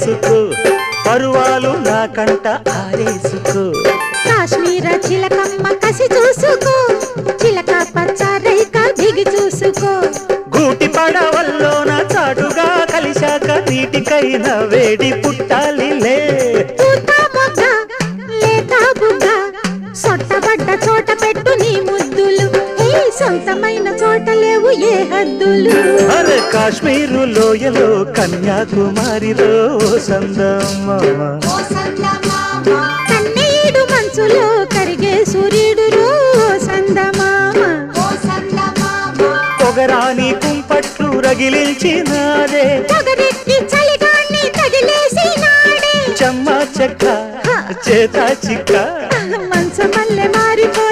చేసుకో పరువాలు నా కంట ఆరేసుకో కాశ్మీర చిలకమ్మ కసి చూసుకో చిలక పచ్చ రేఖ దిగి చూసుకో గూటి పడవల్లోన చాటుగా కలిశాక నీటికైనా వేడి పుట్టాలిలే పూత మొగ్గ లేత బుగ్గ సొట్టబడ్డ చోట పెట్టు నీ ముద్దులు ఏ సొంతమైన చోట లేవు ఏ హద్దులు అరే కాశ్మీరు లోయలో కన్యాకుమారిలో సందమ్మ కన్నీడు మంచులో కరిగే సూర్యుడు రో సందమామ పొగరాని కుంపట్లు రగిలించినాదే పొగరెక్కి చలిగాన్ని తగిలేసినాడే చెమ్మ చెక్క చేత చిక్క మంచమల్లె మారిపోయే